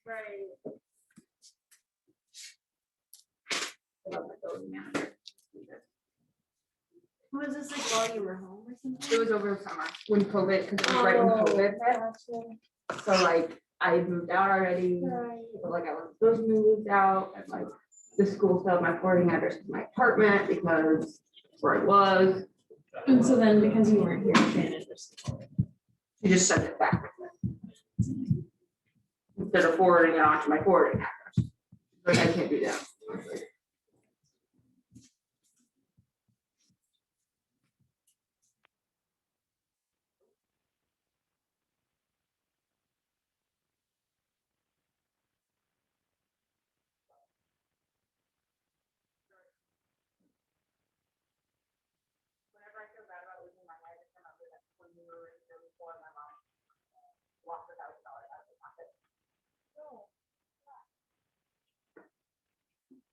Right. Was this like while you were home or something? It was over the summer when COVID, because it was right when COVID hit. Gotcha. So like I moved out already, Right. but like I wasn't supposed to moved out, and like the school said my forwarding address was my apartment because where I was. And so then because you weren't here, Shannon just. You just sent it back instead of forwarding it on to my forwarding address. But I can't do that. Whenever I feel bad about losing my life, I just remember that when we were in there before, my mom lost $1,000 out of her pocket.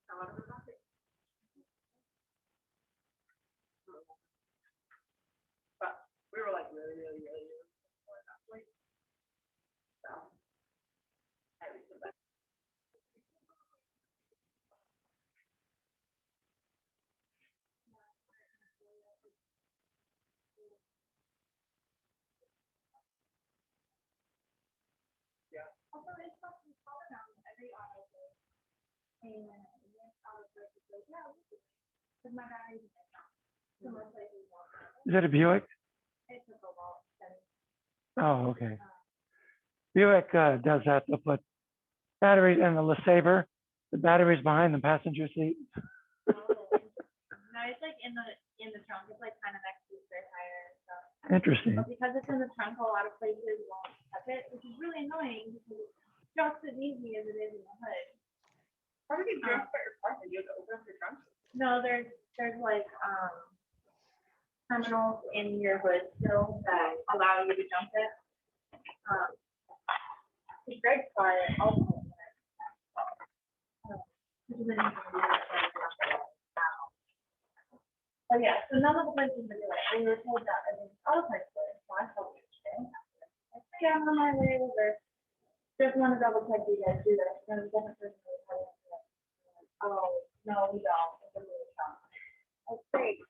Out of her pocket. But we were like really poor at that point. So I feel bad. Yeah. Also, it's fucking color on every auto play. And this auto play is like, yeah, because my battery's in now. So most likely won't. Is that a Buick? It's a Cobalt. Oh, okay. Buick does that. They'll put batteries in the LeSabre. The battery's behind the passenger seat. No, it's like in the trunk. It's like kind of next to the spare tire and stuff. Interesting. But because it's in the trunk, a lot of places won't touch it, which is really annoying because it's just as easy as it is in the hood. How did you jump at your car? Did you have to open up your trunk? No, there's like terminals in your hood still that allow you to jump it. The Greg's car also. Which is an But yeah, so none of the places that do it. We were told that I think other places do it, so I told you today. Yeah, I'm on my way over. Just want to double check you guys do this. There's a different person who was telling us that. Oh, no, we don't. It's a really tough. That's great.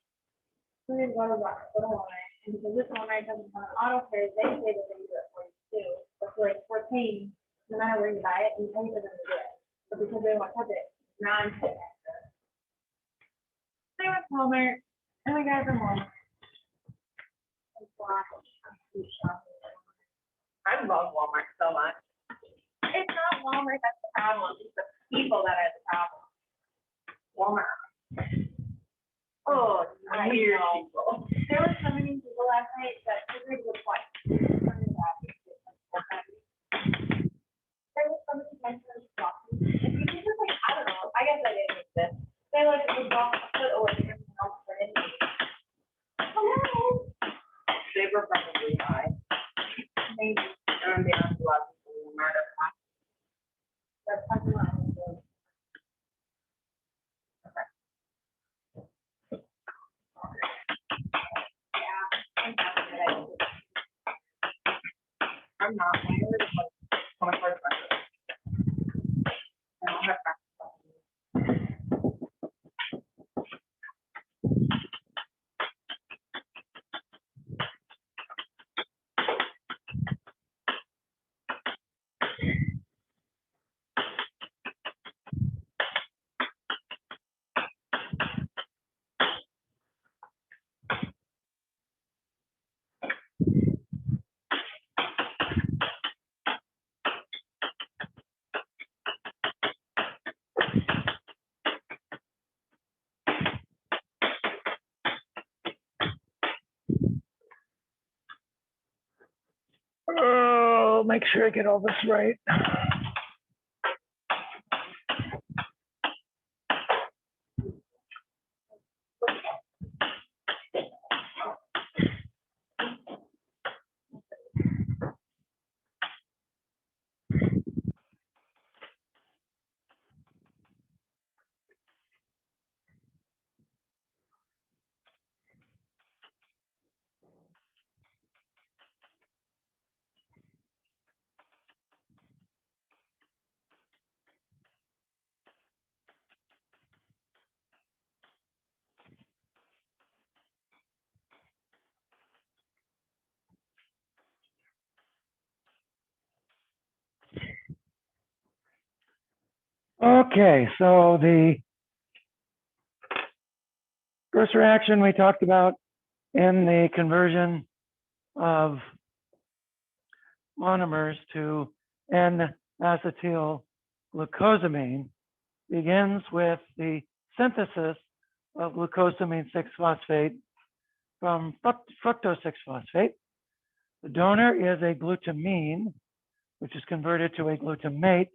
So we go to Hawaii, and because this one right doesn't have an auto pay, they say that they do it for you too. But like we're paying, no matter where you buy it, you pay for them to do it. But because they won't touch it, now I'm paying extra. They went to Walmart, and we got them home. I love Walmart so much. It's not Walmart that's the problem. It's the people that are the problem. Walmart. Oh, I Weird know. people. There were so many people last night that agreed with what. There was so many mentions talking. If you just like, I don't know, I guess I didn't make this. They like would walk put away everything else for it. Hello. They were probably high. Maybe And they have a lot of people in Walmart. that's something else. I'm not. I heard it's like so much more expensive. I don't have practice. Oh, make sure I get all this right. Okay, so the first reaction we talked about in the conversion of monomers to N-acetyl-glucosamine begins with the synthesis of glucosamine 6-phosphate from fructose 6-phosphate. The donor is a glutamine, which is converted to a glutamate,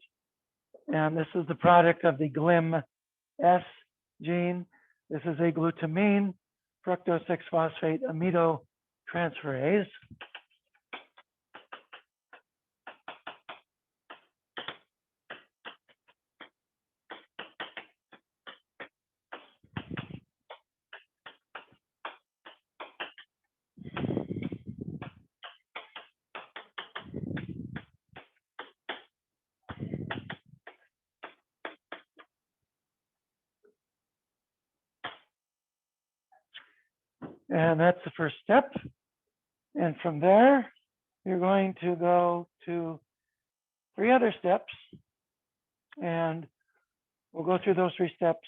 and this is the product of the GLIM-S gene. This is a glutamine fructose 6-phosphate amidotransferase. And that's the first step. And from there, you're going to go to 3 other steps. And we'll go through those 3 steps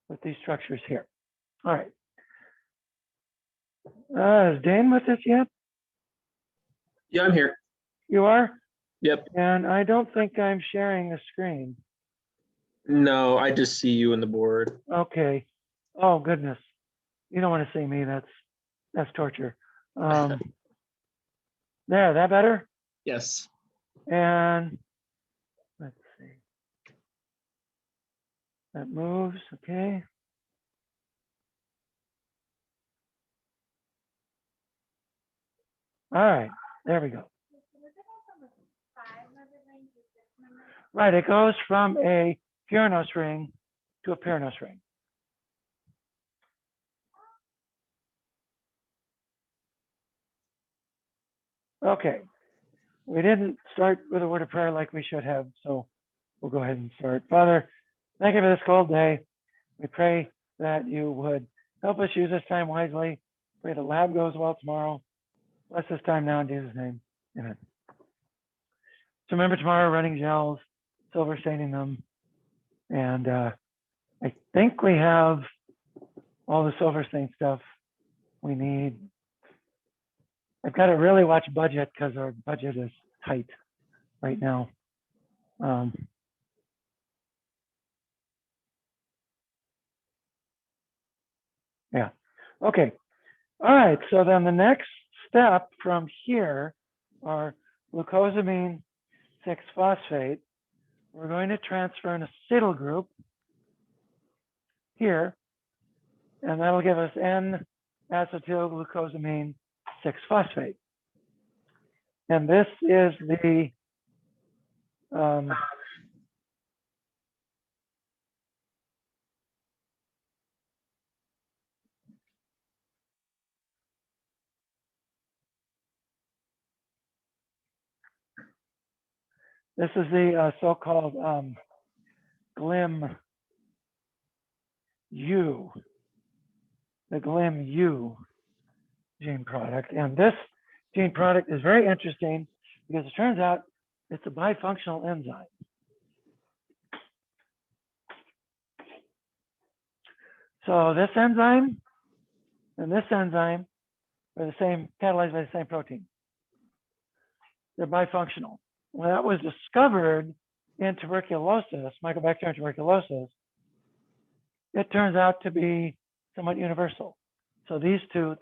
with these structures here. All right. Is Dane with us yet? Yeah, I'm here. You are? Yep. And I don't think I'm sharing the screen. No, I just see you in the board. Okay. Oh, goodness. You don't want to see me. That's torture. There, that better? Yes. And let's see. That moves, okay. All right, there we go. Right, it goes from a Pyranose ring to a Pyranose ring. Okay, we didn't start with a word of prayer like we should have, so we'll go ahead and start. Father, thank you for this cold day. We pray that you would help us use this time wisely. Pray the lab goes well tomorrow. Bless this time now in Jesus' name. Amen. So remember tomorrow, running gels, silver staining them. And I think we have all the silver stain stuff we need. I've got to really watch budget because our budget is tight right now. Yeah, okay. All right, so then the next step from here are glucosamine 6-phosphate. We're going to transfer an acetyl group here, and that'll give us N-acetylglucosamine 6-phosphate. And this is the this is the so-called GLIM-U, the GLIM-U gene product. And this gene product is very interesting because it turns out it's a bifunctional enzyme. So this enzyme and this enzyme are the same, catalyzed by the same protein. They're bifunctional. When that was discovered in tuberculosis, Mycobacterium tuberculosis, it turns out to be somewhat universal. So these two,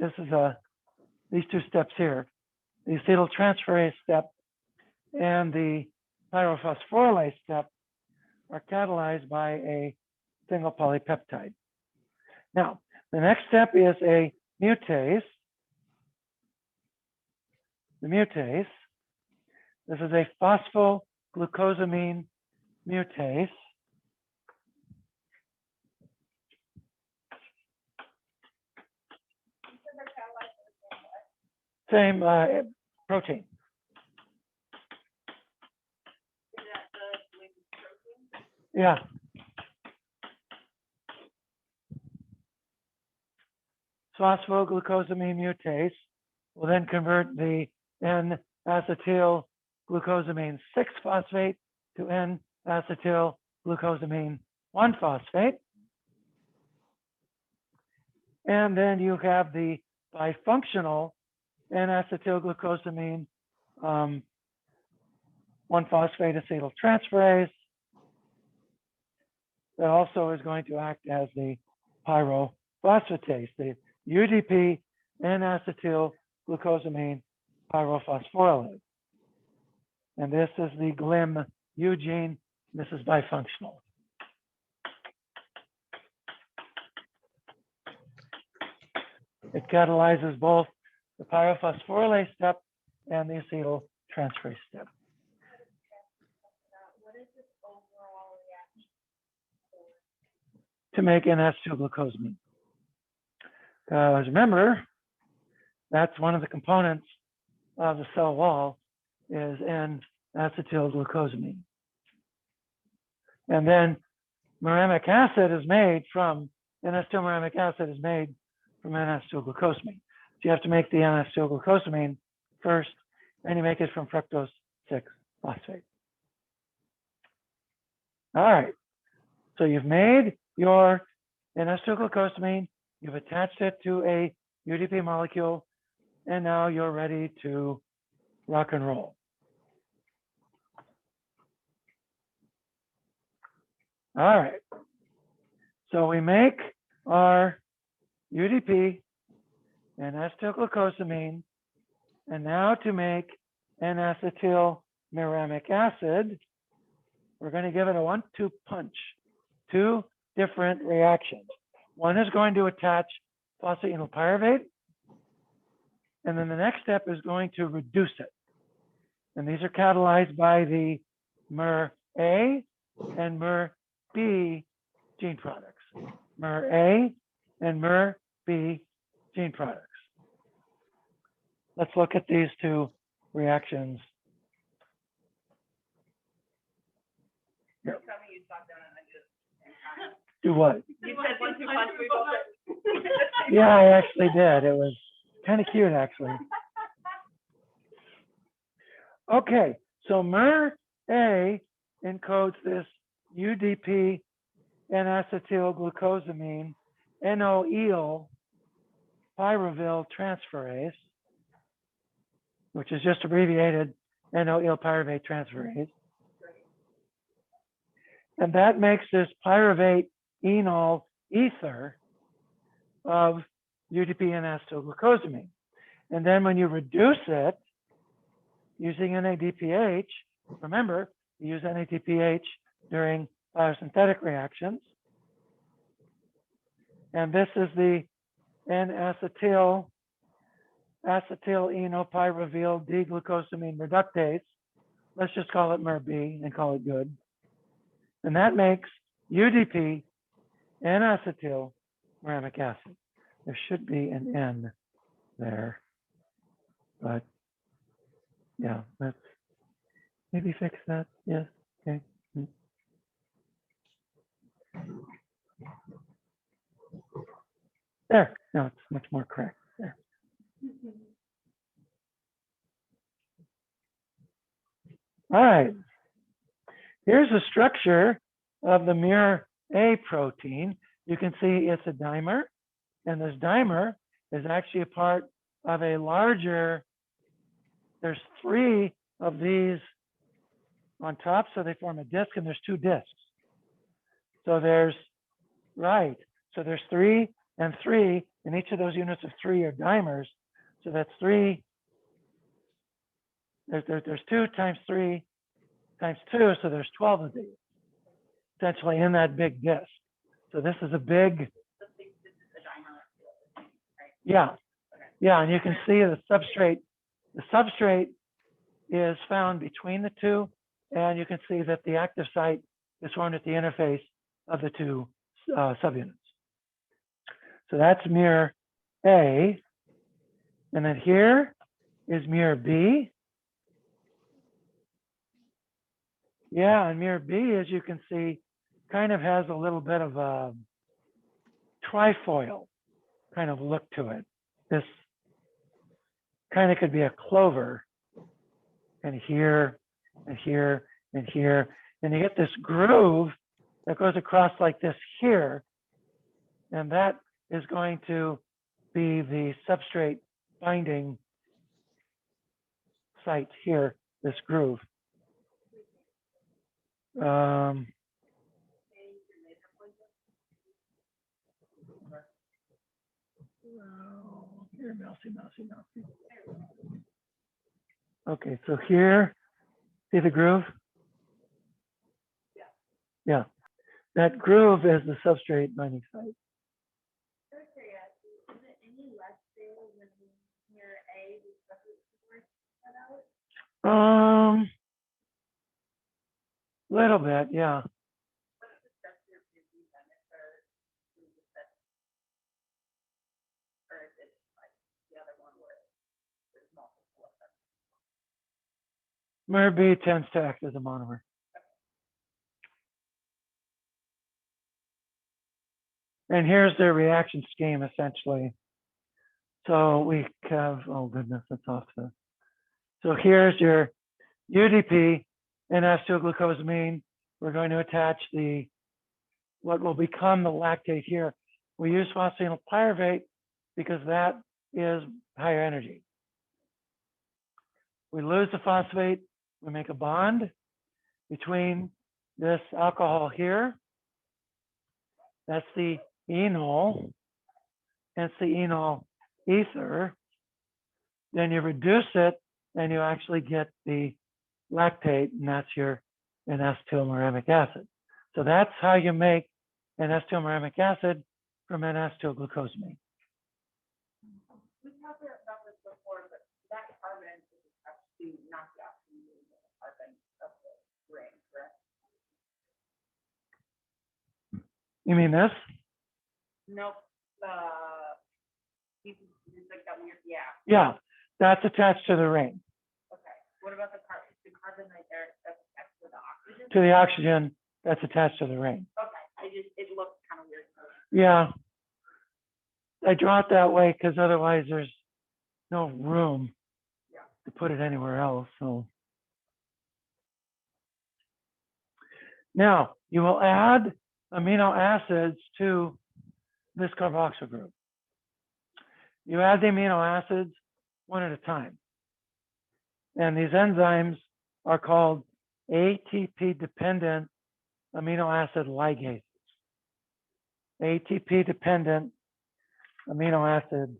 these 2 steps here, the acetyltransferase step and the pyrophosphorylase step are catalyzed by a single polypeptide. Now, the next step is a mutase. The mutase, this is a phosphoglucosamine mutase. Same protein. Yeah. Phosphoglucosamine mutase will then convert the N-acetylglucosamine 6-phosphate to N-acetyl glucosamine 1-phosphate. And then you have the bifunctional N-acetyl glucosamine 1-phosphate acetyltransferase that also is going to act as the pyrophosphatase, the UDP N-acetyl glucosamine pyrophosphorylase. And this is the GLIM-U gene. This is bifunctional. It catalyzes both the pyrophosphorylase step and the acetyltransferase step. What is this overall reaction? To make N-acetylglucosamine. Because remember, that's one of the components of the cell wall is N-acetylglucosamine. And then muramic acid is made from, N-acetylmuramic acid is made from N-acetylglucosamine. So you have to make the N-acetylglucosamine first, and you make it from fructose 6-phosphate. All right, so you've made your N-acetylglucosamine, you've attached it to a UDP molecule, and now you're ready to rock and roll. All right, so we make our UDP and acetylglucosamine, and now to make N-acetylmuramic acid, we're going to give it a 1-2 punch, 2 different reactions. One is going to attach phosphoenolpyruvate, and then the next step is going to reduce it. And these are catalyzed by the MER-A and MER-B gene products. MER-A and MER-B gene products. Let's look at these 2 reactions. Here. Do what? You said 1-2 punch, we both said. Yeah, I actually did. It was kind of cute, actually. Okay, so MER-A encodes this UDP N-acetylglucosamine NO-eel pyruvyl transferase, which is just abbreviated NO-eel pyruvate transferase. And that makes this pyruvate enol ether of UDP N-acetylglucosamine. And then when you reduce it using NADPH, remember, you use NADPH during biosynthetic reactions. And this is the N-acetyl acetylenopyruvyl D-glucosamine reductase. Let's just call it MER-B and call it good. And that makes UDP N-acetylmuramic acid. There should be an N there, but yeah, let's maybe fix that. Yes, okay. There, no, it's much more correct there. All right, here's the structure of the MER-A protein. You can see it's a dimer, and this dimer is actually a part of a larger, there's 3 of these on top, so they form a disc, and there's 2 discs. So there's, right, so there's 3 and 3, and each of those units of 3 are dimers. So that's 3, there's 2 times 3 times 2, so there's 12 of these, essentially in that big disc. So this is a big, yeah, yeah, and you can see the substrate is found between the 2, and you can see that the active site is formed at the interface of the 2 subunits. So that's MER-A, and then here is MER-B. Yeah, and MER-B, as you can see, kind of has a little bit of a trifoil kind of look to it. This kind of could be a clover, and here, and here, and here, And you get this groove that goes across like this here. And that is going to be the substrate binding site here, this groove. Here, mousy. Okay, so here, see the groove? Yeah, that groove is the substrate binding site. Out of curiosity, is it any less stable when near A, the substrate cut out? Little bit, yeah. Mer B tends to act as a monomer. And here's their reaction scheme essentially. So we have, oh goodness, that's off the. So here's your UDP and acetylglucosamine. We're going to attach the, what will become the lactate here. We use phosphoenol pyruvate because that is higher energy. We lose the phosphate, we make a bond between this alcohol here. That's the enol, hence the enol ether. Then you reduce it and you actually get the lactate, and that's your N-acetylmuramic acid. So that's how you make N-acetylmuramic acid from N-acetylglucosamine. We talked about this before, but that carbon is attached to knock out the carbon of the ring, correct? You mean this? Nope. It's like that weird, yeah. Yeah, that's attached to the ring. Okay. What about the carbon? The carbon right there that's attached to the oxygen? To the oxygen that's attached to the ring. Okay. It looks kind of weird. Yeah. I draw it that way because otherwise there's no room to put it anywhere else. So now you will add amino acids to this carboxyl group. You add the amino acids one at a time. And these enzymes are called ATP-dependent amino acid ligases. ATP-dependent amino acid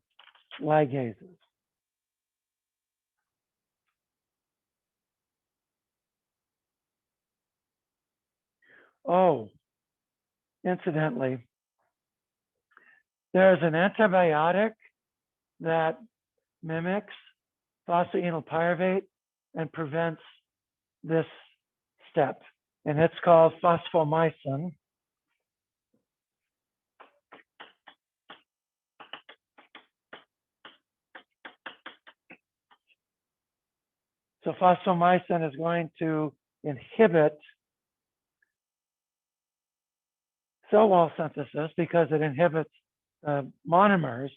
ligases. Oh, incidentally, there's an antibiotic that mimics phosphoenol pyruvate and prevents this step, and it's called phosphomycin. So phosphomycin is going to inhibit cell wall synthesis because it inhibits monomers,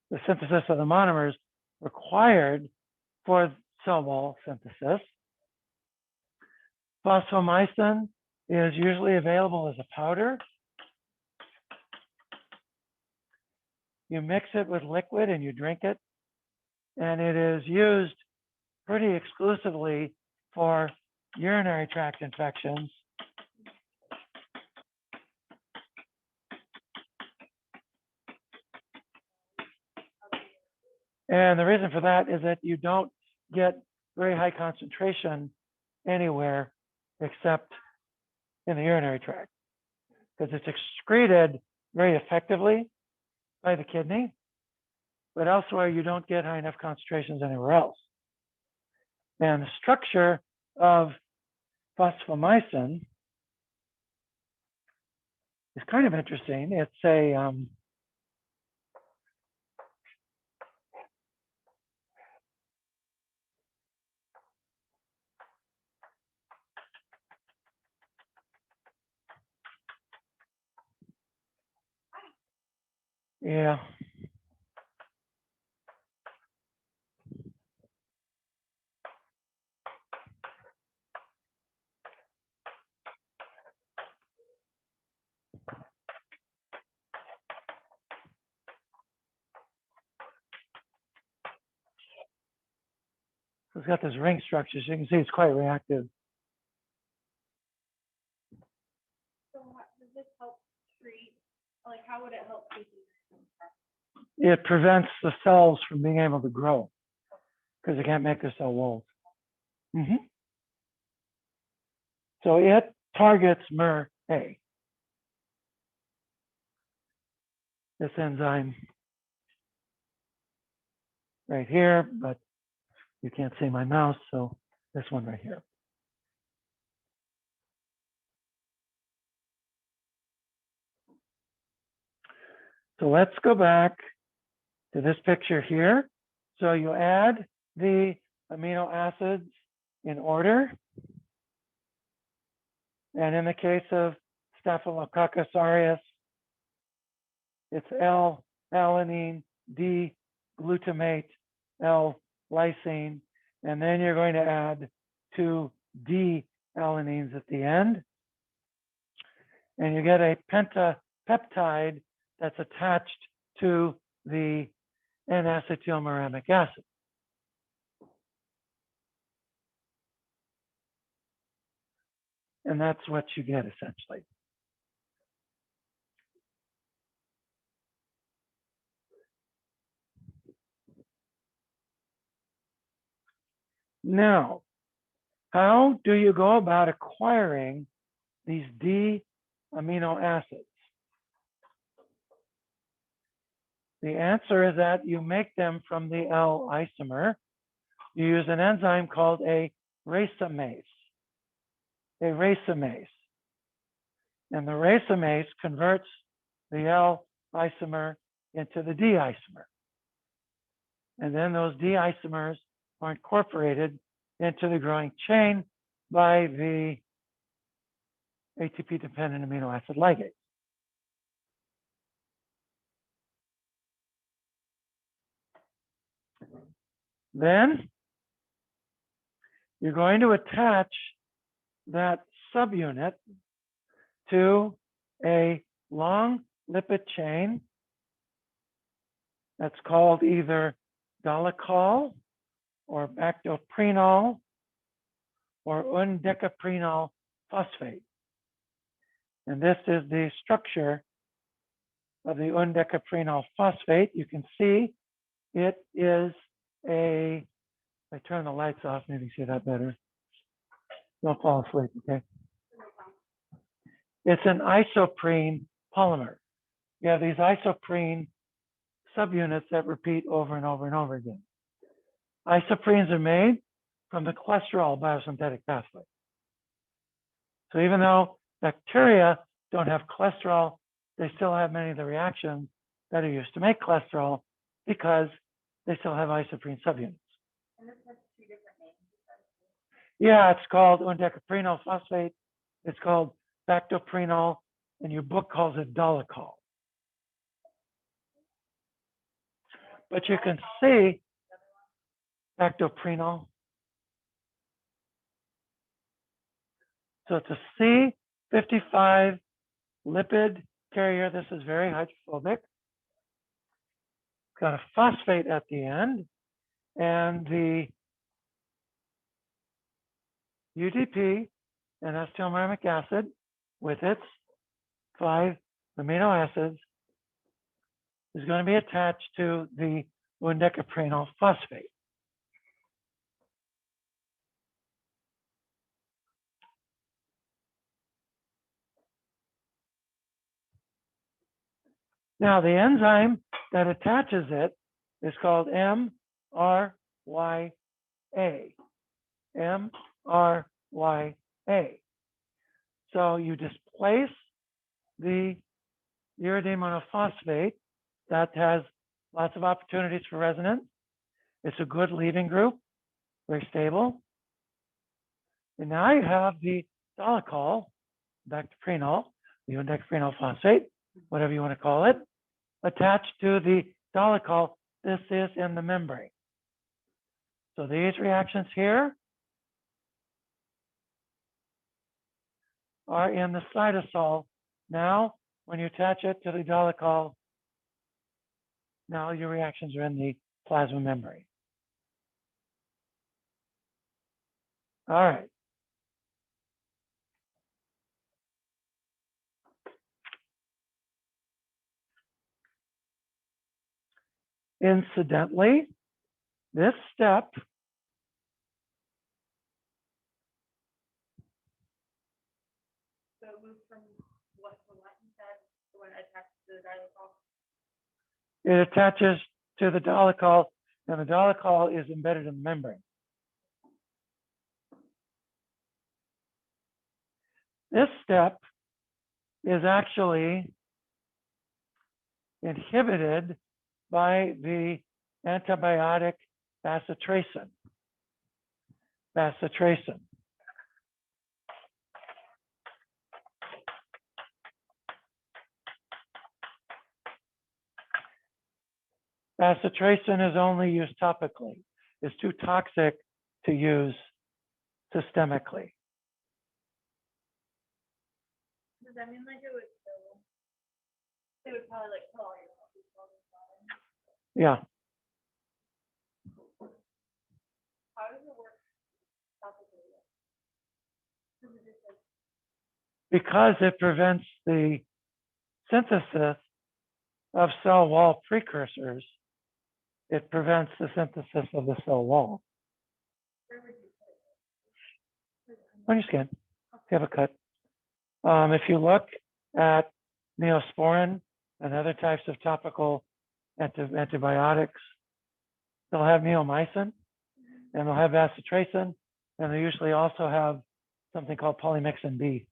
the synthesis of the monomers required for cell wall synthesis. Phosphomycin is usually available as a powder. You mix it with liquid and you drink it, and it is used pretty exclusively for urinary tract infections. And the reason for that is that you don't get very high concentration anywhere except in the urinary tract, because it's excreted very effectively by the kidney, but elsewhere you don't get high enough concentrations anywhere else. And the structure of phosphomycin is kind of interesting. It's a yeah. So it's got this ring structure. So you can see it's quite reactive. So does this help treat, like, how would it help treat these? It prevents the cells from being able to grow because they can't make their cell walls. So it targets MER-A. This enzyme right here, but you can't see my mouse, so this one right here. So let's go back to this picture here. So you add the amino acids in order. And in the case of Staphylococcus aureus, it's L-alanine, D-glutamate, L-lysine, and then you're going to add 2 D-alanines at the end. And you get a pentapeptide that's attached to the N-acetylmuramic acid. And that's what you get essentially. Now, how do you go about acquiring these D amino acids? The answer is that you make them from the L isomer. You use an enzyme called a racemase. And the racemase converts the L isomer into the D isomer. And then those D isomers are incorporated into the growing chain by the ATP-dependent amino acid ligase. Then you're going to attach that subunit to a long lipid chain that's called either dolichol or bactoprenol or undecaprenol phosphate. And this is the structure of the undecaprenol phosphate. You can see it is a, if I turn the lights off, maybe you see that better. Don't fall asleep, okay? It's an isoprene polymer. You have these isoprene subunits that repeat over and over and over again. Isoprenes are made from the cholesterol biosynthetic pathway. So even though bacteria don't have cholesterol, they still have many of the reactions that are used to make cholesterol because they still have isoprene subunits. And this has 2 different names. Yeah, it's called undecaprenol phosphate. It's called bactoprenol, and your book calls it dolichol. But you can see bactoprenol. So it's a C55 lipid carrier. This is very hydrophobic. It's got a phosphate at the end, and the UDP and acetylmuramic acid with its 5 amino acids is going to be attached to the undecaprenol phosphate. Now, the enzyme that attaches it is called MRYA. MRYA. So you displace the uridine monophosphate that has lots of opportunities for resonance. It's a good leaving group, very stable. And now you have the dolichol, bactoprenol, the undecaprenol phosphate, whatever you want to call it, attached to the dolichol. This is in the membrane. So these reactions here are in the cytosol. Now, when you attach it to the dolichol, now your reactions are in the plasma membrane. All right. Incidentally, this step So it moves from what you said, to when it attached to the xylitol. it attaches to the dolichol, and the dolichol is embedded in the membrane. This step is actually inhibited by the antibiotic bacitracin. Bacitracin. Bacitracin is only used topically. It's too toxic to use systemically. Does that mean like it would kill? It would probably like kill all your healthy cells as well. Yeah. How does it work topically? Does it just like Because it prevents the synthesis of cell wall precursors, it prevents the synthesis of the cell wall. where would you put it? On your skin, if you have a cut. If you look at Neosporin and other types of topical antibiotics, they'll have neomycin and they'll have bacitracin, and they usually also have something called polymyxin B.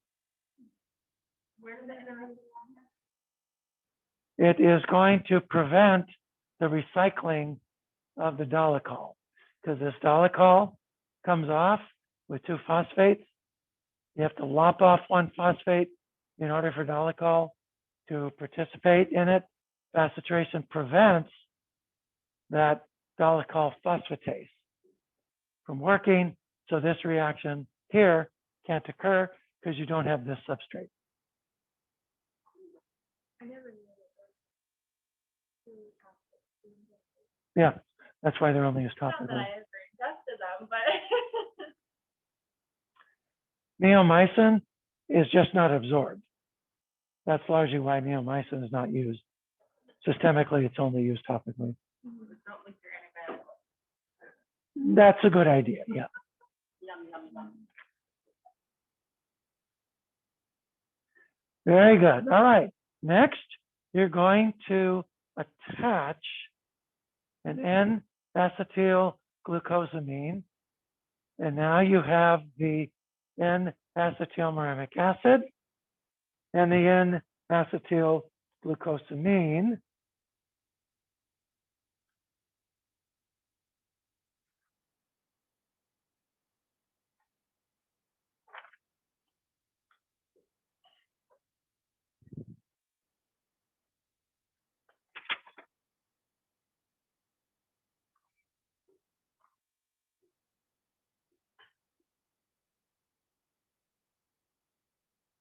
Where does it enter? It is going to prevent the recycling of the dolichol, because this dolichol comes off with 2 phosphates. You have to lop off 1 phosphate in order for dolichol to participate in it. Bacitracin prevents that dolichol phosphatase from working, so this reaction here can't occur because you don't have this substrate. I never knew it. Yeah, that's why they're only used Not that topically. I ever ingested them, but Neomycin is just not absorbed. That's largely why neomycin is not used systemically. It's only used topically. don't like your antibiotics. That's a good idea. Yeah. Yum, yum, yum. Very good. All right. Next, you're going to attach an N-acetylglucosamine. And now you have the N-acetylmuramic acid and the N-acetylglucosamine.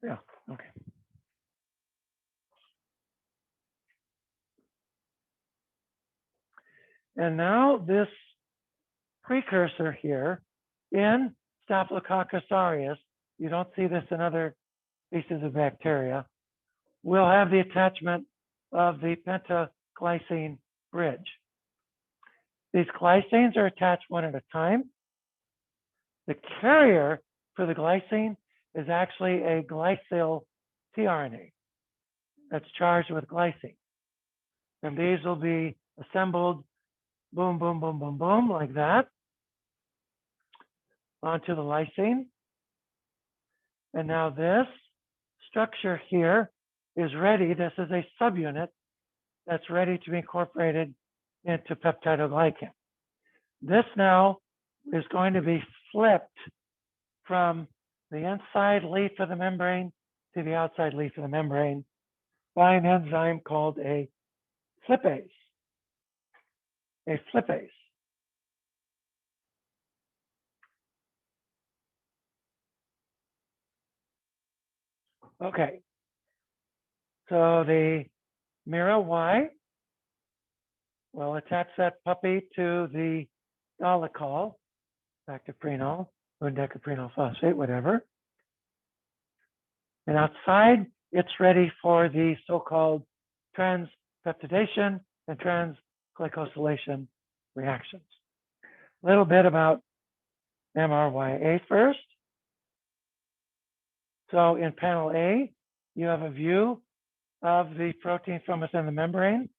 Yeah, okay. And now this precursor here in Staphylococcus aureus, you don't see this in other species of bacteria, will have the attachment of the pentaglycine bridge. These glycines are attached one at a time. The carrier for the glycine is actually a glycyl tRNA that's charged with glycine. And these will be assembled boom, boom, boom, boom, boom, like that, onto the lysine. And now this structure here is ready. This is a subunit that's ready to be incorporated into peptidoglycan. This now is going to be flipped from the inside leaf of the membrane to the outside leaf of the membrane by an enzyme called a flippase. A flippase. Okay. So the MIRA-Y will attach that puppy to the dolichol, bactoprenol, undecaprenyl phosphate, whatever. And outside, it's ready for the so-called transpeptidation and transglycosylation reactions. A little bit about MRYA first. So in panel A, you have a view of the protein from within the membrane.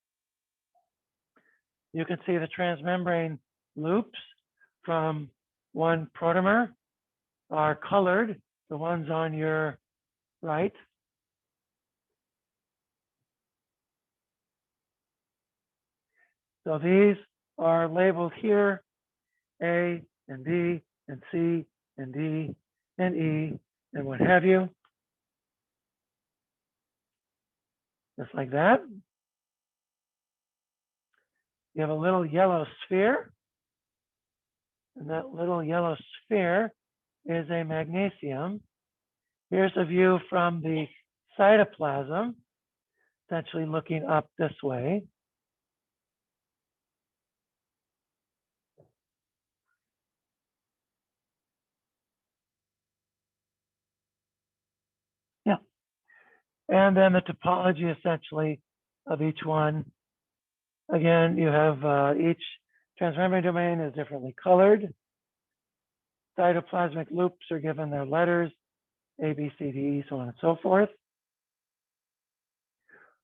You can see the transmembrane loops from one protomer are colored, the ones on your right. So these are labeled here, A and B and C and D and E and what have you. Just like that. You have a little yellow sphere. And that little yellow sphere is a magnesium. Here's a view from the cytoplasm, essentially looking up this way. Yeah. And then the topology essentially of each one. Again, you have each transmembrane domain is differently colored. Cytoplasmic loops are given their letters, A, B, C, D, E, so on and so forth.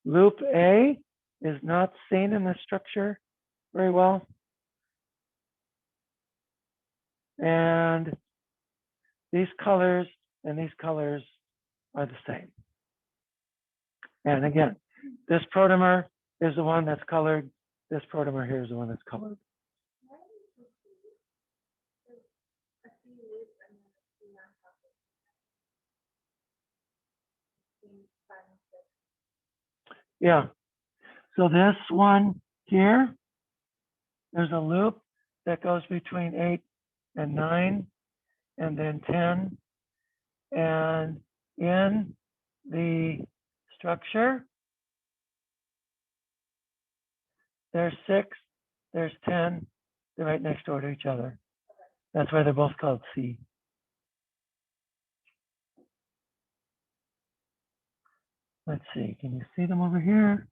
Loop A is not seen in this structure very well. And these colors and these colors are the same. And again, this protomer is the one that's colored. This protomer here is the one that's colored. Yeah. So this one here, there's a loop that goes between 8 and 9 and then 10. And in the structure, there's 6, there's 10, they're right next door to each other. That's why they're both called C. Let's see, can you see them over here?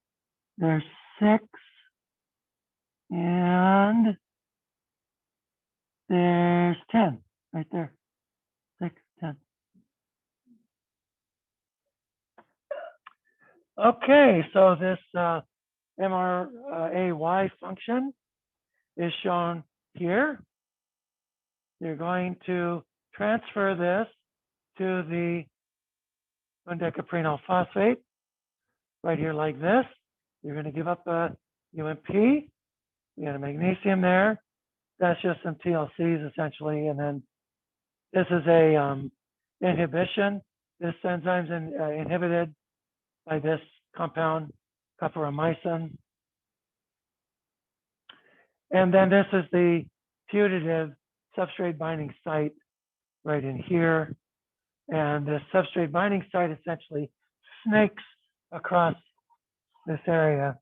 There's 6 and there's 10 right there. 6, 10. Okay, so this MRAY function is shown here. You're going to transfer this to the undecaprenyl phosphate right here like this. You're going to give up a UMP. You got a magnesium there. That's just some TLCs essentially. And then this is a inhibition. This enzyme's inhibited by this compound, copperamycin. And then this is the putative substrate binding site right in here. And the substrate binding site essentially snakes across this area,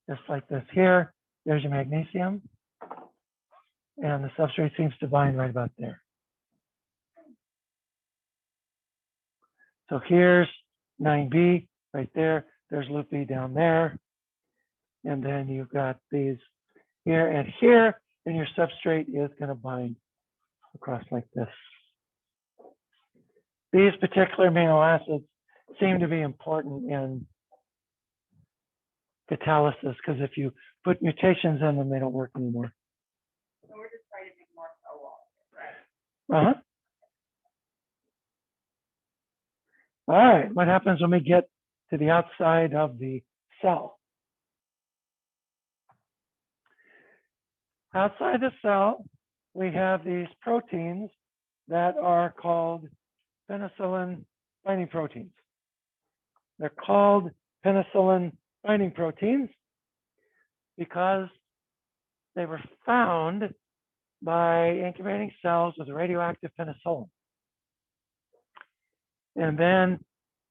just like this here. There's your magnesium. And the substrate seems to bind right about there. So here's 9B right there. There's loop B down there. And then you've got these here and here, and your substrate is going to bind across like this. These particular amino acids seem to be important in catalysis because if you put mutations in them, they don't work anymore. So we're just trying to make more cell walls, right? Uh-huh. All right, what happens when we get to the outside of the cell? Outside the cell, we have these proteins that are called penicillin binding proteins. They're called penicillin binding proteins because they were found by incubating cells with radioactive penicillin. And then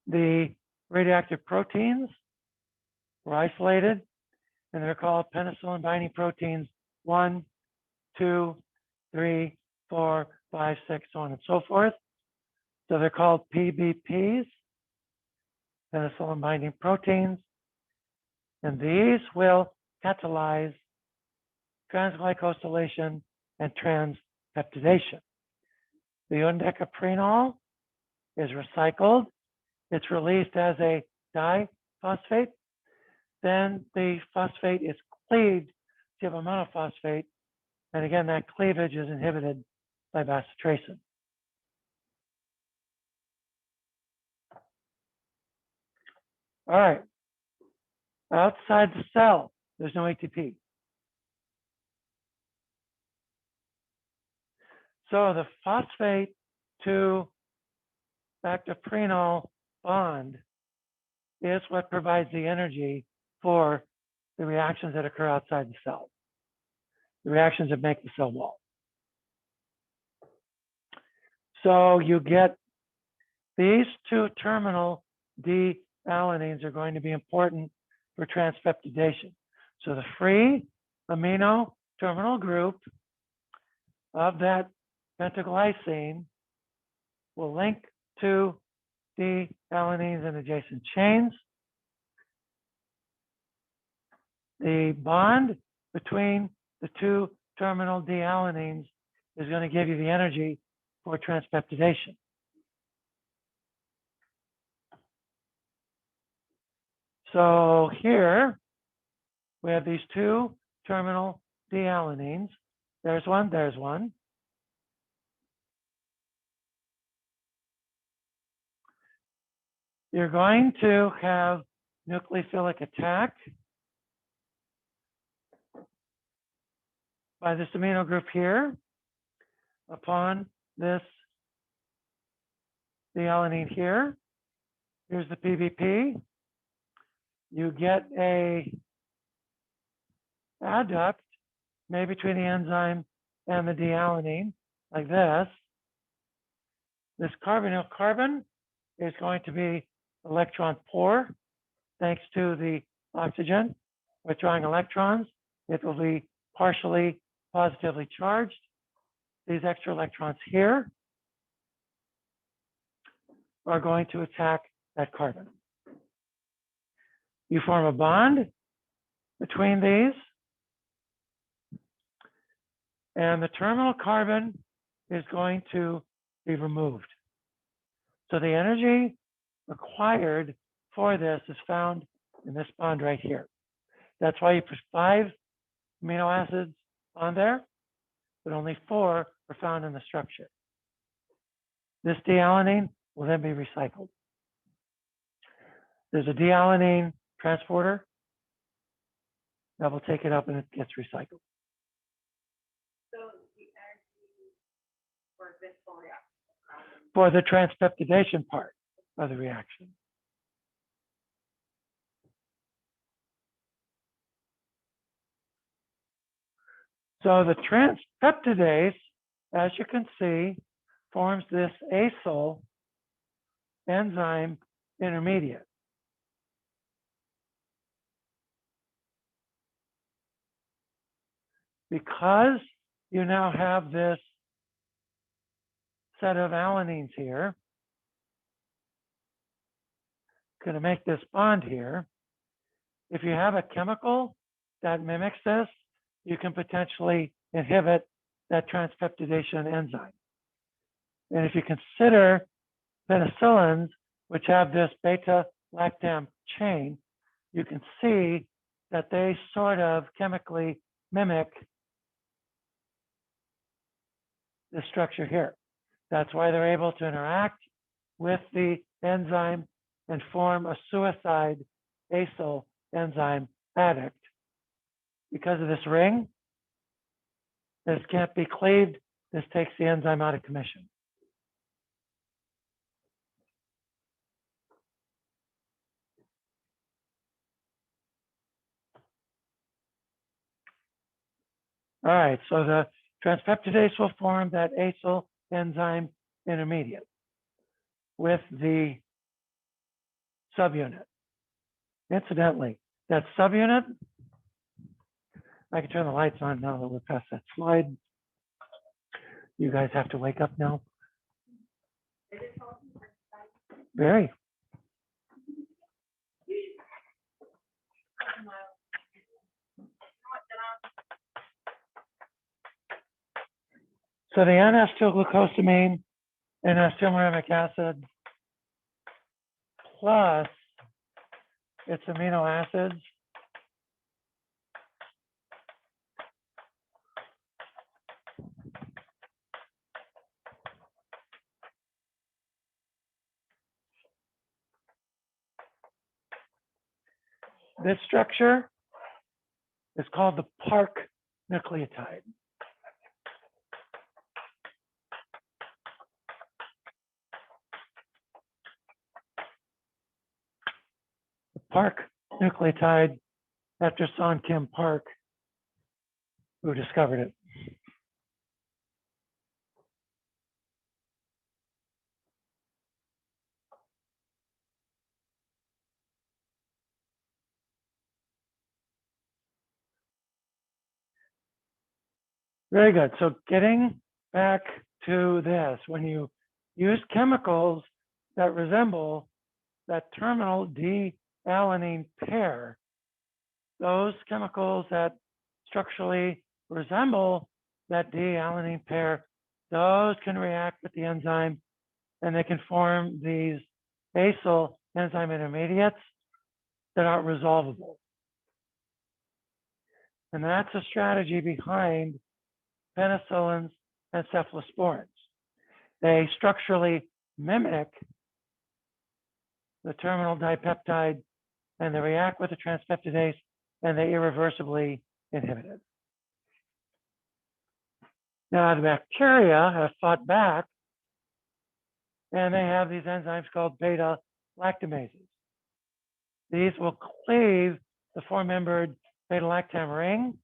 the radioactive proteins were isolated, and they're called penicillin binding proteins 1, 2, 3, 4, 5, 6, so on and so forth. So they're called PBPs, penicillin binding proteins. And these will catalyze transglycosylation and transpeptidation. The undecaprenol is recycled. It's released as a diphosphate. Then the phosphate is cleaved to have a monophosphate. And again, that cleavage is inhibited by bacitracin. All right. Outside the cell, there's no ATP. So the phosphate to bactoprenol bond is what provides the energy for the reactions that occur outside the cell, the reactions that make the cell wall. So you get these two terminal D-alanines are going to be important for transpeptidation. So the free amino terminal group of that pentaglycine will link to D-alanines and adjacent chains. The bond between the two terminal D-alanines is going to give you the energy for transpeptidation. So here we have these two terminal D-alanines. There's one, there's one. You're going to have nucleophilic attack by this amino group here upon this D-alanine here. Here's the PBP. You get a adduct made between the enzyme and the D-alanine, like this. This carbonyl carbon is going to be electron poor, thanks to the oxygen withdrawing electrons. It will be partially positively charged. These extra electrons here are going to attack that carbon. You form a bond between these, and the terminal carbon is going to be removed. So the energy required for this is found in this bond right here. That's why you put 5 amino acids on there, but only 4 are found in the structure. This D-alanine will then be recycled. There's a D-alanine transporter that will take it up and it gets recycled. So the energy for this whole reaction. For the transpeptidation part of the reaction. So the transpeptidase, as you can see, forms this acyl enzyme intermediate. Because you now have this set of alanines here, going to make this bond here. If you have a chemical that mimics this, you can potentially inhibit that transpeptidation enzyme. And if you consider penicillins, which have this beta-lactam chain, you can see that they sort of chemically mimic this structure here. That's why they're able to interact with the enzyme and form a suicide acyl enzyme adduct. Because of this ring, this can't be cleaved. This takes the enzyme out of commission. All right, so the transpeptidase will form that acyl enzyme intermediate with the subunit. Incidentally, that subunit, I can turn the lights on now that we're past that slide. You guys have to wake up now? Very. So the N-acetylglucosamine and acetylmuramic acid plus its amino acids this structure is called the PARC nucleotide. The PARC nucleotide after Son Kim Park, who discovered it. Very good. So getting back to this, when you use chemicals that resemble that terminal D-alanine pair, those chemicals that structurally resemble that D-alanine pair, those can react with the enzyme and they can form these acyl enzyme intermediates that are resolvable. And that's a strategy behind penicillins and cephalosporins. They structurally mimic the terminal dipeptide and they react with the transpeptidase and they irreversibly inhibit it. Now the bacteria have fought back and they have these enzymes called beta lactamases. These will cleave the four-membered beta-lactam ring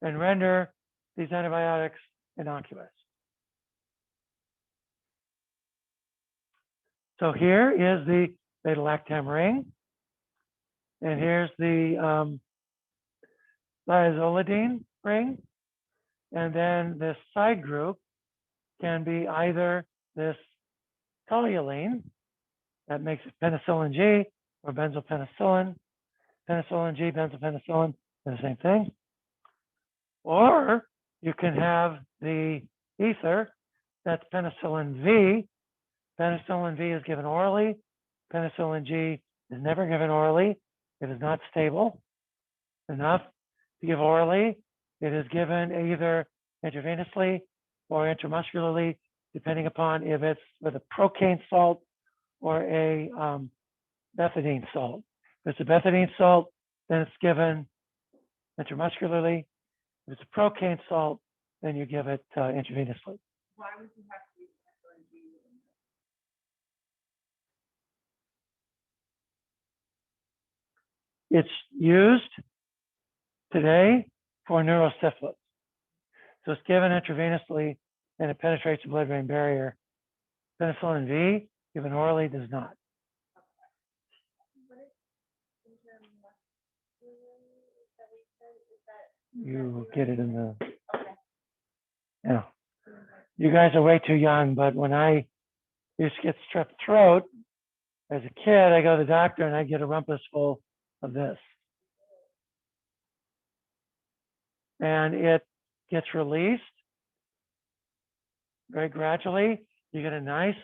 and render these antibiotics innocuous. So here is the beta-lactam ring, and here's the thiazolidine ring, and then this side group can be either this toluene that makes it penicillin G or benzopenicillin. Penicillin G, benzopenicillin, they're the same thing. Or you can have the ether, that's penicillin V. Penicillin V is given orally. Penicillin G is never given orally. It is not stable enough to give orally. It is given either intravenously or intramuscularly, depending upon if it's with a procaine salt or a bethadine salt. If it's a bethadine salt, then it's given intramuscularly. If it's a procaine salt, then you give it intravenously. Why would you have to use penicillin G? It's used today for neurosyphilis. So it's given intravenously and it penetrates the blood-brain barrier. Penicillin V, given orally, does not. You get it in the, yeah. You guys are way too young, but when I used to get strep throat as a kid, I go to the doctor and I get a rumpus full of this. And it gets released very gradually. You get a nice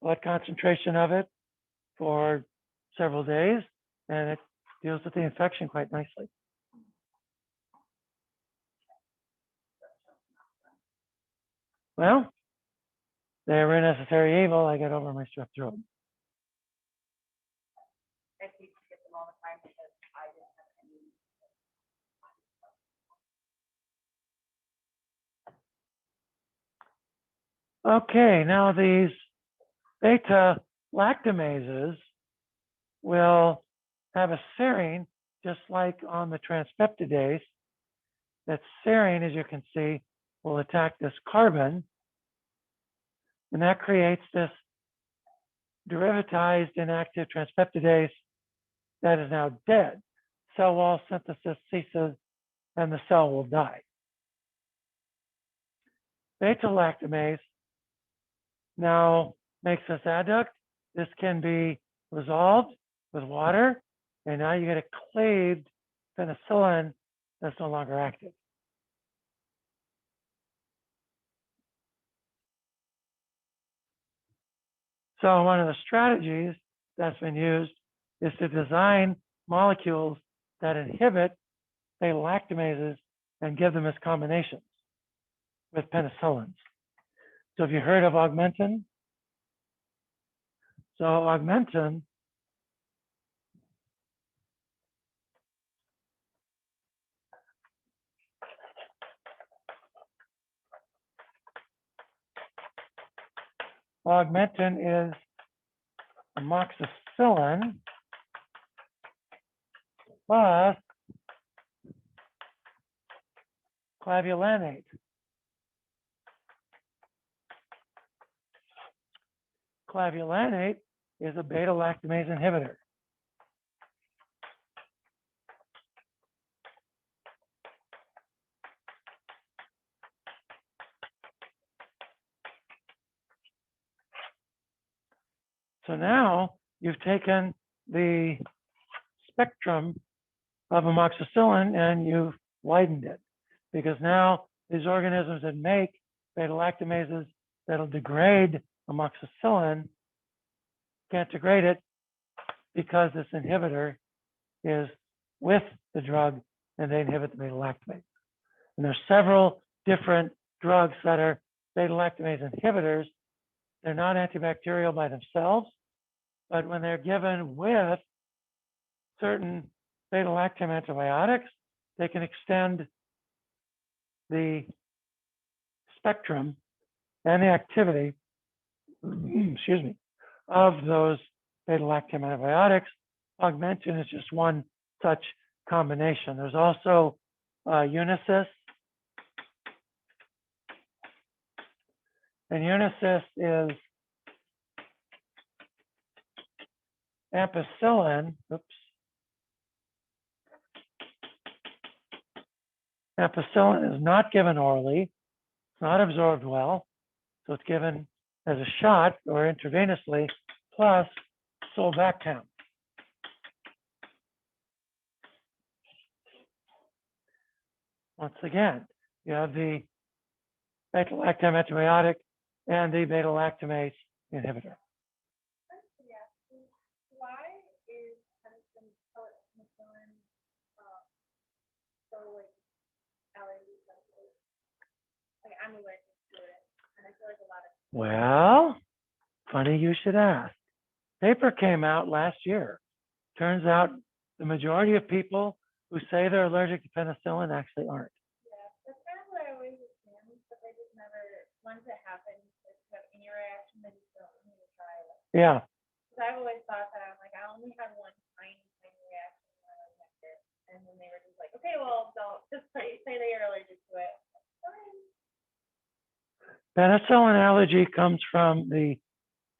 blood concentration of it for several days, and it deals with the infection quite nicely. Well, they were a necessary evil. I got over my strep throat. I used to get them all the time because I didn't have any. Okay, now these beta lactamases will have a serine, just like on the transpeptidase. That serine, as you can see, will attack this carbon, and that creates this derivatized inactive transpeptidase that is now dead. Cell wall synthesis ceases, and the cell will die. beta-lactamase now makes this adduct. This can be resolved with water, and now you get a claved penicillin that's no longer active. So one of the strategies that's been used is to design molecules that inhibit beta-lactamases and give them as combinations with penicillins. So have you heard of augmentin? So augmentin is amoxicillin plus clavulanate. Clavulanate is a beta-lactamase inhibitor. So now you've taken the spectrum of amoxicillin and you've widened it, because now these organisms that make beta-lactamases that'll degrade amoxicillin can't degrade it because this inhibitor is with the drug and they inhibit the beta-lactamase. And there's several different drugs that are beta-lactamase inhibitors. They're not antibacterial by themselves, but when they're given with certain beta-lactam antibiotics, they can extend the spectrum and the activity, excuse me, of those beta-lactam antibiotics. Augmentin is just one such combination. There's also Unisys. And Unisys is ampicillin. Oops. Ampicillin is not given orally. It's not absorbed well. So it's given as a shot or intravenously plus sulbactam. Once again, you have the beta-lactam antibiotic and the beta-lactamase inhibitor. Yeah. Why is penicillin so like allergy sensitive? Like I'm allergic to it, and I feel like a lot of Well, funny you should ask. Paper came out last year. Turns out the majority of people who say they're allergic to penicillin actually aren't. yeah, that's kind of what I always assumed, but they just never. Once it happens, if you have any reaction, then you don't need to try it. Yeah. Because I've always thought that I'm like I only had one tiny reaction when I was younger, and then they were just like, okay, well, don't just say that you're allergic to it. Fine. Penicillin allergy comes from the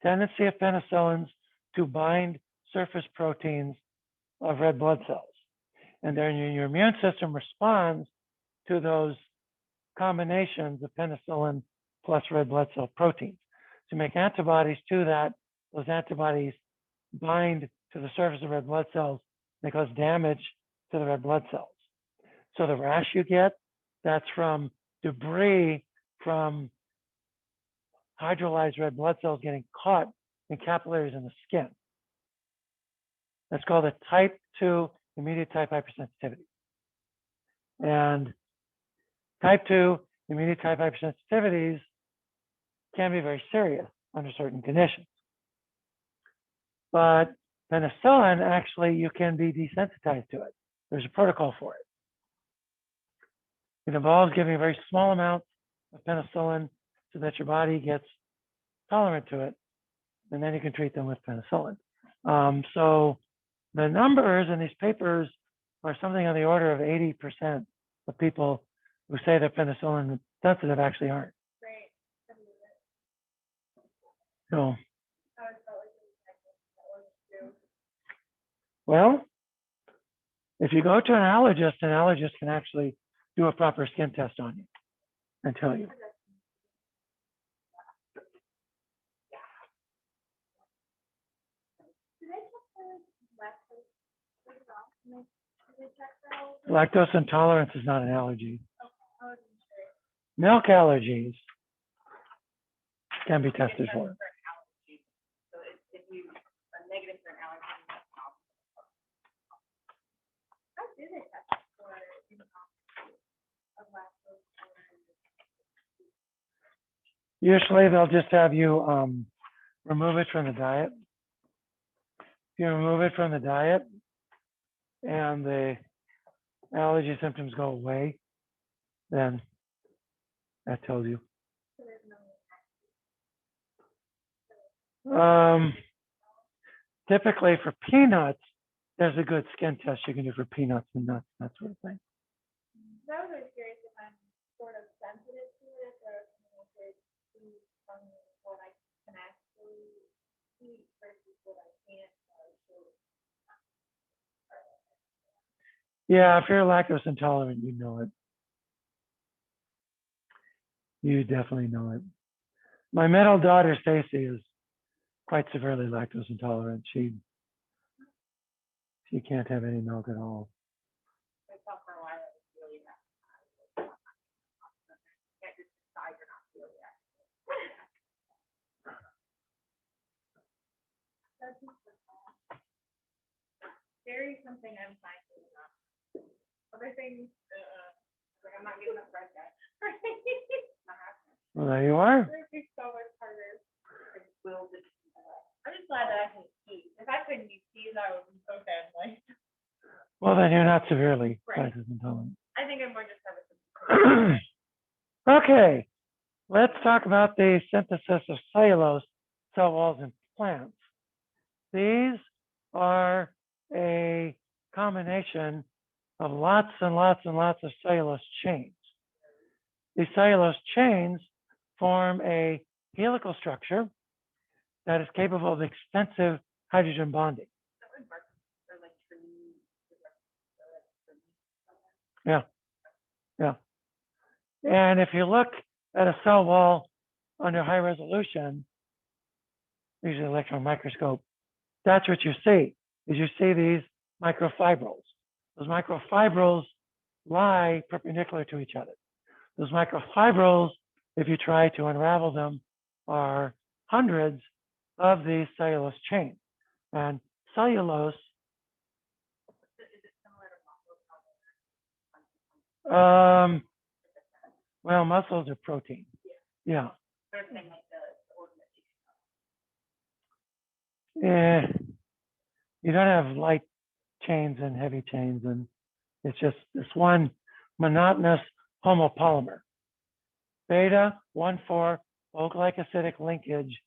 tendency of penicillins to bind surface proteins of red blood cells. And then your immune system responds to those combinations of penicillin plus red blood cell proteins. To make antibodies to that, those antibodies bind to the surface of red blood cells. They cause damage to the red blood cells. So the rash you get, that's from debris from hydrolyzed red blood cells getting caught in capillaries in the skin. That's called a type 2 immediate type hypersensitivity. And type 2 immediate type hypersensitivities can be very serious under certain conditions. But penicillin, actually, you can be desensitized to it. There's a protocol for it. It involves giving a very small amount of penicillin so that your body gets tolerant to it, and then you can treat them with penicillin. So the numbers in these papers are something on the order of 80% of people who say they're penicillin sensitive actually aren't. Great. So, I always felt like it was like that was true. well, if you go to an allergist can actually do a proper skin test on you and tell you. Do they check for lactose? What about, do they check for all? Lactose intolerance is not an allergy. I wasn't sure. Milk allergies can be tested for. For an allergy. So if you are negative for an allergy, that's not. How do they check for of lactose intolerance? Usually they'll just have you remove it from the diet. If you remove it from the diet and the allergy symptoms go away, then that tells you. So there's no. Typically for peanuts, there's a good skin test you can do for peanuts and nuts, that sort of thing. I was really curious if I'm sort of sensitive to it or if it's from what I can actually eat versus what I can't. Yeah, if you're lactose intolerant, you know it. You definitely know it. My middle daughter, Stacy, is quite severely lactose intolerant. She can't have any milk at all. I thought for a while it was really bad. You can't just decide you're not really Dairy is something I'm fine with. Other things, like I'm not getting enough bread yet. Not happening. Well, there you are. It'd be so much harder. I'm just glad that I can eat. If I couldn't eat cheese, I would be so sad. Like, Well, then you're not severely Right. lactose intolerant. I think I'm more just having Okay, let's talk about the synthesis of cellulose cell walls in plants. These are a combination of lots and lots and lots of cellulose chains. These cellulose chains form a helical structure that is capable of extensive hydrogen bonding. Yeah, yeah. And if you look at a cell wall under high resolution, using an electron microscope, that's what you see, is you see these microfibrils. Those microfibrils lie perpendicular to each other. Those microfibrils, if you try to unravel them, are hundreds of these cellulose chains. And cellulose, well, muscles are protein. Yeah. Yeah. You don't have light chains and heavy chains, and it's just this one monotonous homopolymer. Beta 1,4 O-glycosidic linkage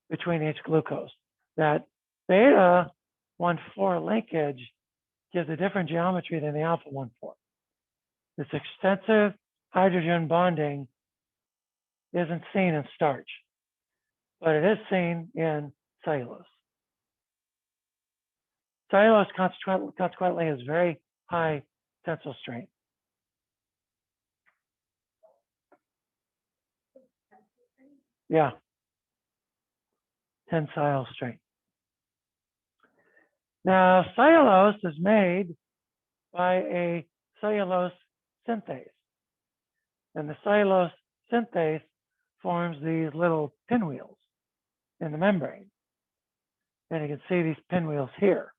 between each glucose. That beta 1,4 linkage gives a different geometry than the alpha 1,4. This extensive hydrogen bonding isn't seen in starch, but it is seen in cellulose. Cellulose consequently has very high tensile strength. Yeah, tensile strength. Now, cellulose is made by a cellulose synthase. And the cellulose synthase forms these little pinwheels in the membrane. And you can see these pinwheels here.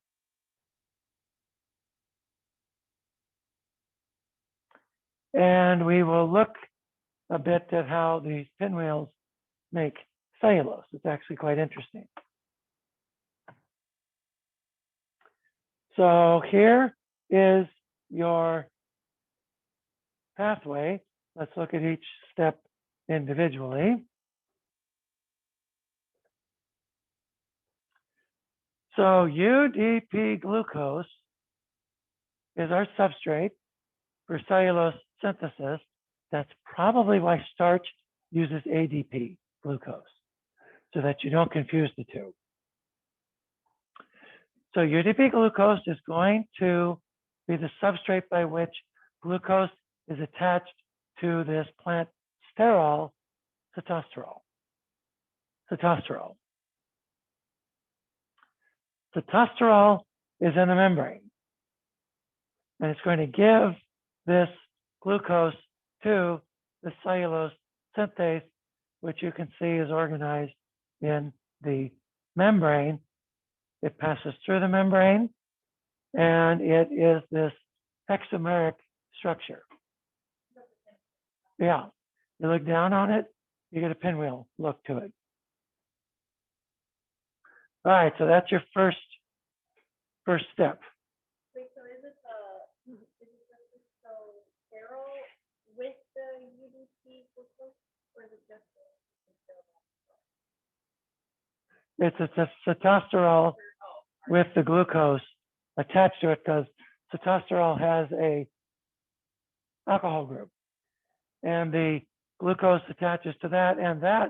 And we will look a bit at how these pinwheels make cellulose. It's actually quite interesting. So here is your pathway. Let's look at each step individually. So UDP glucose is our substrate for cellulose synthesis. That's probably why starch uses ADP glucose, so that you don't confuse the two. So UDP glucose is going to be the substrate by which glucose is attached to this plant sterol, sitosterol. Sitosterol is in the membrane. And it's going to give this glucose to the cellulose synthase, which you can see is organized in the membrane. It passes through the membrane, and it is this hexameric structure. Yeah, you look down on it, you get a pinwheel look to it. All right, so that's your first step. Wait, so is it so sterile with the UDP glucose, or is it just It's a sitosterol with the glucose attached to it, because sitosterol has a alcohol group, and the glucose attaches to that, and that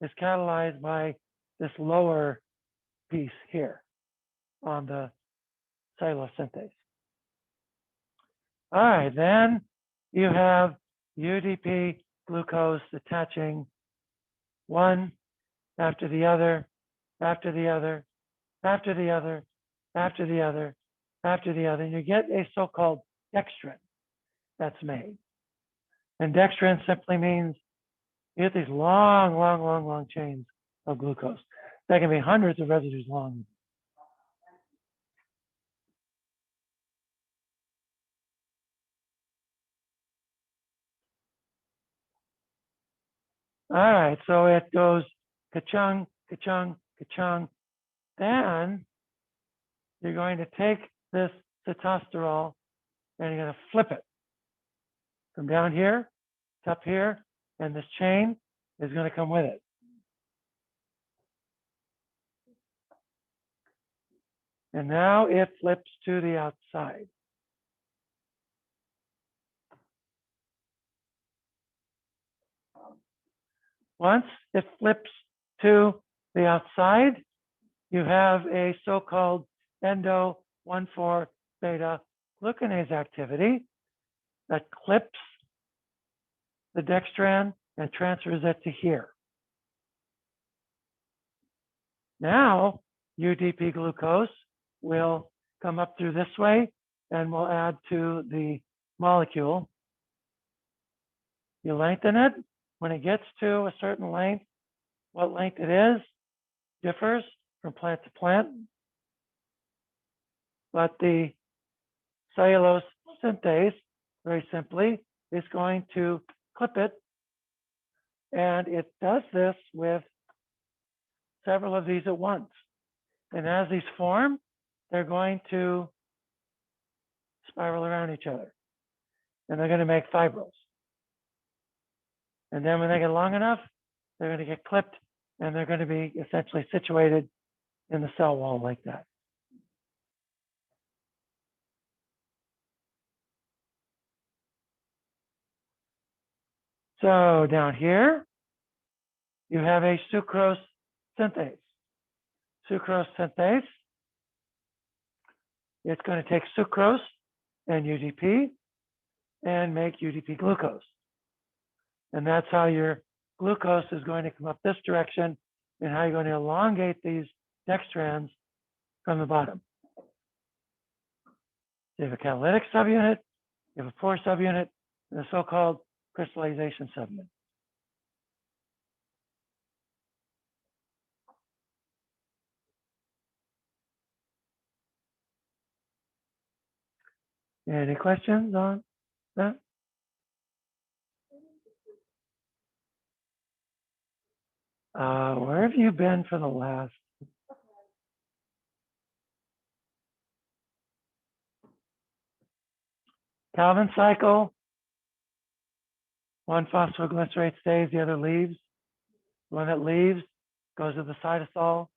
is catalyzed by this lower piece here on the cellulose synthase. All right, then you have UDP glucose attaching one after the other, after the other, after the other, after the other, after the other, and you get a so-called dextrin that's made. And dextrin simply means you get these long chains of glucose. They can be hundreds of residues long. All right, so it goes ka-chung, ka-chung, ka-chung. Then you're going to take this sitosterol and you're going to flip it from down here to up here, and this chain is going to come with it. And now it flips to the outside. Once it flips to the outside, you have a so-called endo 1,4-beta glucanase activity that clips the dextran and transfers it to here. Now, UDP glucose will come up through this way and will add to the molecule. You lengthen it. When it gets to a certain length, what length it is differs from plant to plant. But the cellulose synthase, very simply, is going to clip it. And it does this with several of these at once. And as these form, they're going to spiral around each other. And they're going to make fibrils. And then when they get long enough, they're going to get clipped, and they're going to be essentially situated in the cell wall like that. So down here, you have a sucrose synthase. Sucrose synthase, it's going to take sucrose and UDP and make UDP glucose. And that's how your glucose is going to come up this direction, and how you're going to elongate these dextrans from the bottom. You have a catalytic subunit, you have a pore subunit, and a so-called crystallization subunit. Any questions on that? Where have you been for the last? Calvin cycle. One phosphoglycerate stays, the other leaves. The one that leaves goes to the cytosol.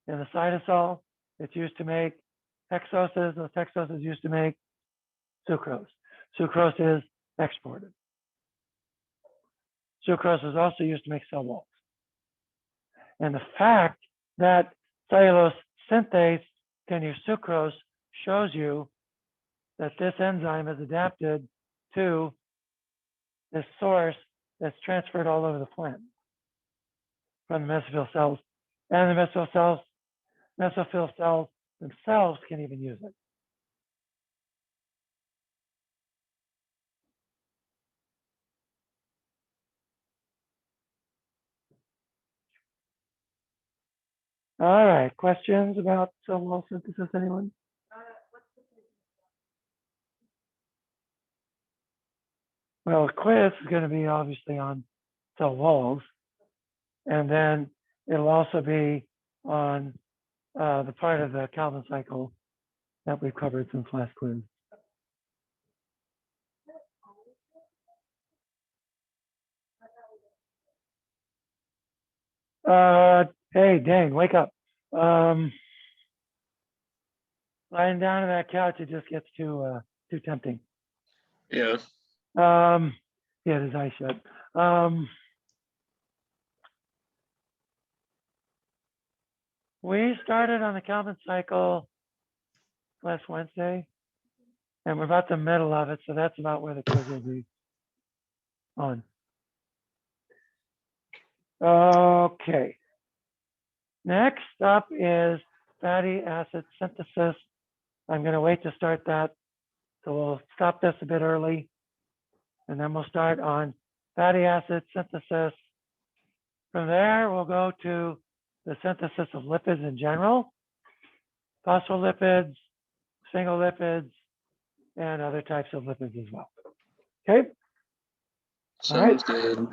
In the cytosol, it's used to make hexoses. Those hexoses used to make sucrose. Sucrose is exported. Sucrose is also used to make cell walls. And the fact that cellulose synthase can use sucrose shows you that this enzyme is adapted to this source that's transferred all over the plant from the mesophyll cells. And the mesophyll cells themselves can even use it. All right, questions about cell wall synthesis, anyone? Well, a quiz is going to be obviously on cell walls, and then it'll also be on the part of the Calvin cycle that we've covered since last quiz. Hey, Dane, wake up. Lying down on that couch, it just gets too tempting. Yeah. Yeah, his eyes shut. We started on the Calvin cycle last Wednesday, and we're about the middle of it, so that's about where the quiz will be on. Okay. Next up is fatty acid synthesis. I'm going to wait to start that, so we'll stop this a bit early, and then we'll start on fatty acid synthesis. From there, we'll go to the synthesis of lipids in general, phospholipids, single lipids, and other types of lipids as well. Okay? Sounds good.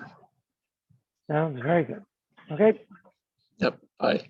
Sounds very good. Okay. Yep. Bye.